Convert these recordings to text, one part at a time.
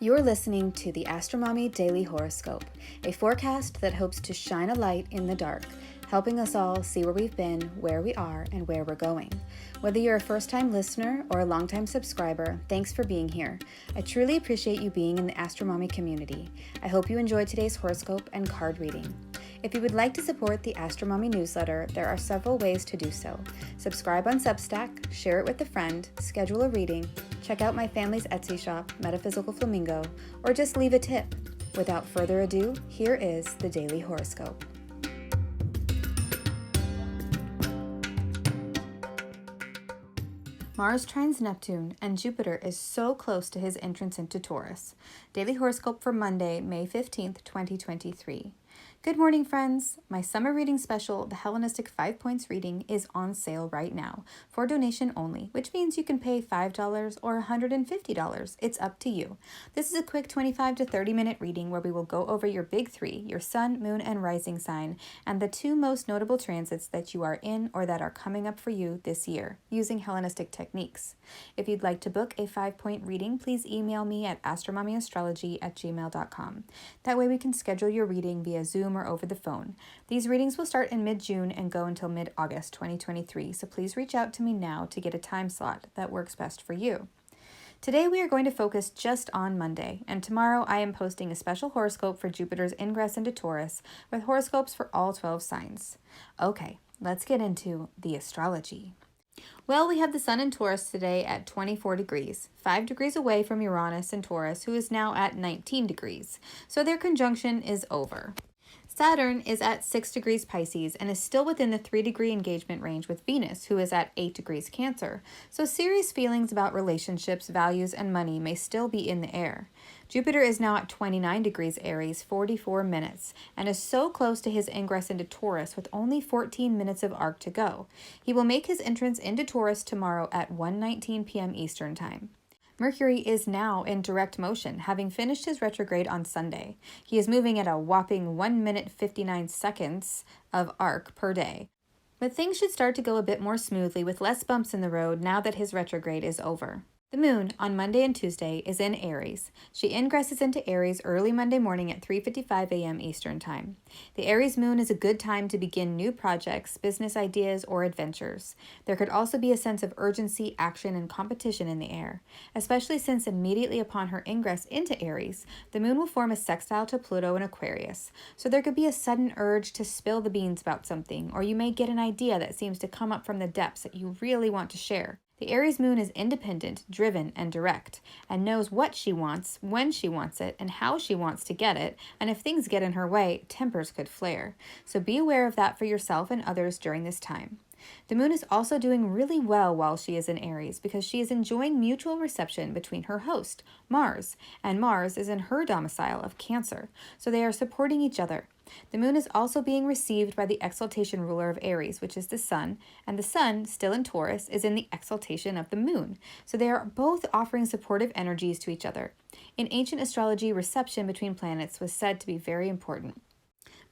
You're listening to the Astromommy Daily Horoscope, a forecast that hopes to shine a light in the dark, helping us all see where we've been, where we are, and where we're going. Whether you're a first-time listener or a long-time subscriber, thanks for being here. I truly appreciate you being in the Astromommy community. I hope you enjoyed today's horoscope and card reading. If you would like to support the Astromommy newsletter, there are several ways to do so. Subscribe on Substack, share it with a friend, schedule a reading, check out my family's Etsy shop, Metaphysical Flamingo, or just leave a tip. Without further ado, here is the Daily Horoscope. Mars trines Neptune, and Jupiter is so close to his entrance into Taurus. Daily Horoscope for Monday, May 15th, 2023. Good morning, friends. My summer reading special, the Hellenistic 5 Points reading, is on sale right now for donation only, which means you can pay $5 or $150. It's up to you. This is a quick 25 to 30 minute reading where we will go over your big three, your sun, moon, and rising sign, and the two most notable transits that you are in or that are coming up for you this year, using Hellenistic techniques. If you'd like to book a 5-point reading, please email me at astromommyastrology@gmail.com. That way we can schedule your reading via Zoom or over the phone. These readings will start in mid-June and go until mid-August 2023, so please reach out to me now to get a time slot that works best for you. Today we are going to focus just on Monday, and tomorrow I am posting a special horoscope for Jupiter's ingress into Taurus with horoscopes for all 12 signs. Okay, let's get into the astrology. Well, we have the Sun in Taurus today at 24 degrees, 5 degrees away from Uranus in Taurus, who is now at 19 degrees, so their conjunction is over. Saturn is at 6 degrees Pisces and is still within the 3-degree engagement range with Venus, who is at 8 degrees Cancer, so serious feelings about relationships, values, and money may still be in the air. Jupiter is now at 29 degrees Aries, 44 minutes, and is so close to his ingress into Taurus with only 14 minutes of arc to go. He will make his entrance into Taurus tomorrow at 1:19 p.m. Eastern Time. Mercury is now in direct motion, having finished his retrograde on Sunday. He is moving at a whopping 1 minute 59 seconds of arc per day. But things should start to go a bit more smoothly with less bumps in the road now that his retrograde is over. The moon, on Monday and Tuesday, is in Aries. She ingresses into Aries early Monday morning at 3:55 a.m. Eastern Time. The Aries moon is a good time to begin new projects, business ideas, or adventures. There could also be a sense of urgency, action, and competition in the air, especially since immediately upon her ingress into Aries, the moon will form a sextile to Pluto in Aquarius. So there could be a sudden urge to spill the beans about something, or you may get an idea that seems to come up from the depths that you really want to share. The Aries moon is independent, driven, and direct, and knows what she wants, when she wants it, and how she wants to get it, and if things get in her way, tempers could flare. So be aware of that for yourself and others during this time. The moon is also doing really well while she is in Aries because she is enjoying mutual reception between her host, Mars, and Mars is in her domicile of Cancer, so they are supporting each other. The moon is also being received by the exaltation ruler of Aries, which is the sun, and the sun, still in Taurus, is in the exaltation of the moon, so they are both offering supportive energies to each other. In ancient astrology, reception between planets was said to be very important.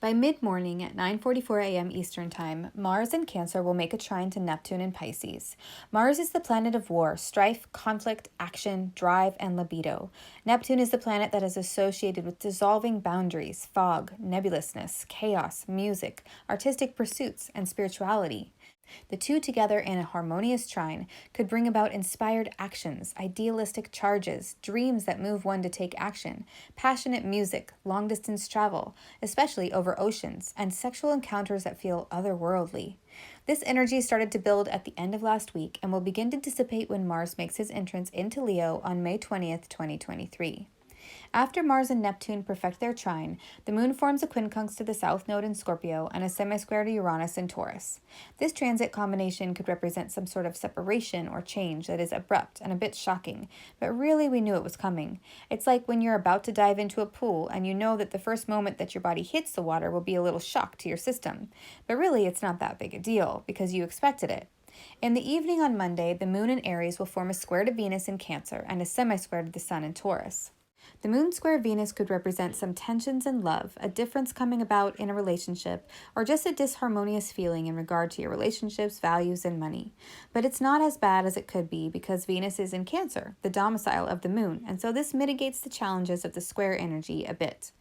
By mid-morning at 9:44 a.m. Eastern Time, Mars in Cancer will make a trine to Neptune in Pisces. Mars is the planet of war, strife, conflict, action, drive, and libido. Neptune is the planet that is associated with dissolving boundaries, fog, nebulousness, chaos, music, artistic pursuits, and spirituality. The two together in a harmonious trine could bring about inspired actions, idealistic charges, dreams that move one to take action, passionate music, long-distance travel, especially over oceans, and sexual encounters that feel otherworldly. This energy started to build at the end of last week and will begin to dissipate when Mars makes his entrance into Leo on May 20th, 2023. After Mars and Neptune perfect their trine, the moon forms a quincunx to the south node in Scorpio and a semi-square to Uranus in Taurus. This transit combination could represent some sort of separation or change that is abrupt and a bit shocking, but really we knew it was coming. It's like when you're about to dive into a pool and you know that the first moment that your body hits the water will be a little shock to your system, but really it's not that big a deal because you expected it. In the evening on Monday, the moon in Aries will form a square to Venus in Cancer and a semi-square to the sun in Taurus. The moon square Venus could represent some tensions in love, a difference coming about in a relationship, or just a disharmonious feeling in regard to your relationships, values, and money. But it's not as bad as it could be because Venus is in Cancer, the domicile of the moon, and so this mitigates the challenges of the square energy a bit.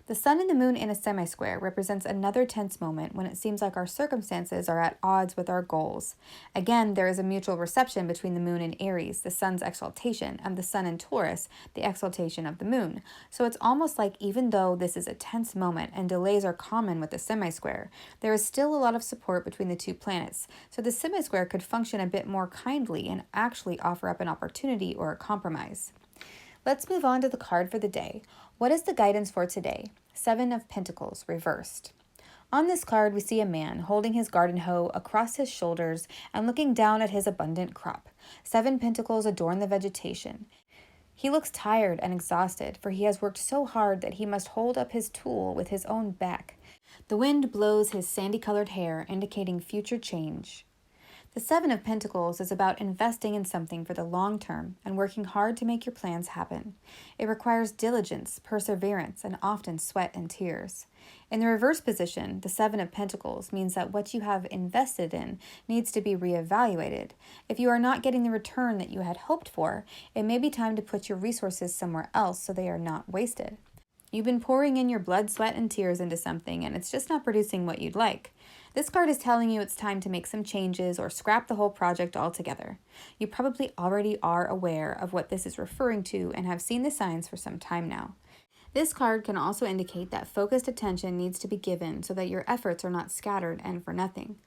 The sun and the moon in a semi-square represents another tense moment when it seems like our circumstances are at odds with our goals. Again, there is a mutual reception between the moon in Aries, the sun's exaltation, and the sun in Taurus, the exaltation of the moon. So it's almost like even though this is a tense moment and delays are common with the semi-square, there is still a lot of support between the two planets. So the semi-square could function a bit more kindly and actually offer up an opportunity or a compromise. Let's move on to the card for the day. What is the guidance for today? 7 of Pentacles, reversed. On this card, we see a man holding his garden hoe across his shoulders and looking down at his abundant crop. 7 Pentacles adorn the vegetation. He looks tired and exhausted, for he has worked so hard that he must hold up his tool with his own back. The wind blows his sandy-colored hair, indicating future change. The 7 of Pentacles is about investing in something for the long term and working hard to make your plans happen. It requires diligence, perseverance, and often sweat and tears. In the reverse position, the 7 of Pentacles means that what you have invested in needs to be reevaluated. If you are not getting the return that you had hoped for, it may be time to put your resources somewhere else so they are not wasted. You've been pouring in your blood, sweat, and tears into something, and it's just not producing what you'd like. This card is telling you it's time to make some changes or scrap the whole project altogether. You probably already are aware of what this is referring to and have seen the signs for some time now. This card can also indicate that focused attention needs to be given so that your efforts are not scattered and for nothing.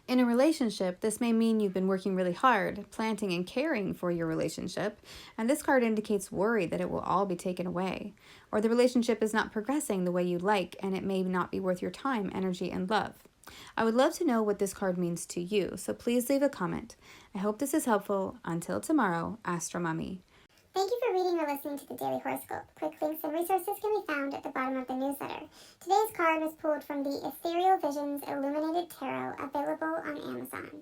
In a relationship, this may mean you've been working really hard, planting and caring for your relationship, and this card indicates worry that it will all be taken away. Or the relationship is not progressing the way you'd like, and it may not be worth your time, energy, and love. I would love to know what this card means to you, so please leave a comment. I hope this is helpful. Until tomorrow, Astro Mommy. Thank you for reading or listening to the Daily Horoscope. Quick links and resources can be found at the bottom of the newsletter. Today's card was pulled from the Ethereal Visions Illuminated Tarot, available on Amazon.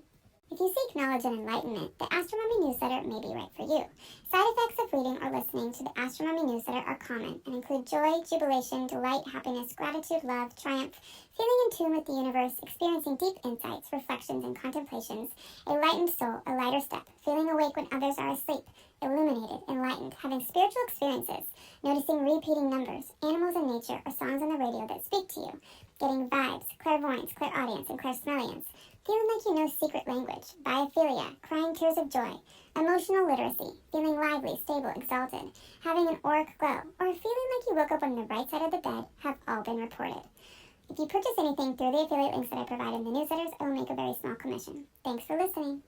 If you seek knowledge and enlightenment, the Astronomy newsletter may be right for you. Side effects of reading or listening to the Astronomy newsletter are common and include joy, jubilation, delight, happiness, gratitude, love, triumph, feeling in tune with the universe, experiencing deep insights, reflections, and contemplations, a lightened soul, a lighter step, feeling awake when others are asleep, illuminated, enlightened, having spiritual experiences, noticing repeating numbers, animals in nature, or songs on the radio that speak to you, getting vibes, clairvoyance, clairaudience, and clairsmelliance, feeling like you know secret language, biophilia, crying tears of joy, emotional literacy, feeling lively, stable, exalted, having an auric glow, or feeling like you woke up on the right side of the bed have all been reported. If you purchase anything through the affiliate links that I provide in the newsletters, I will make a very small commission. Thanks for listening.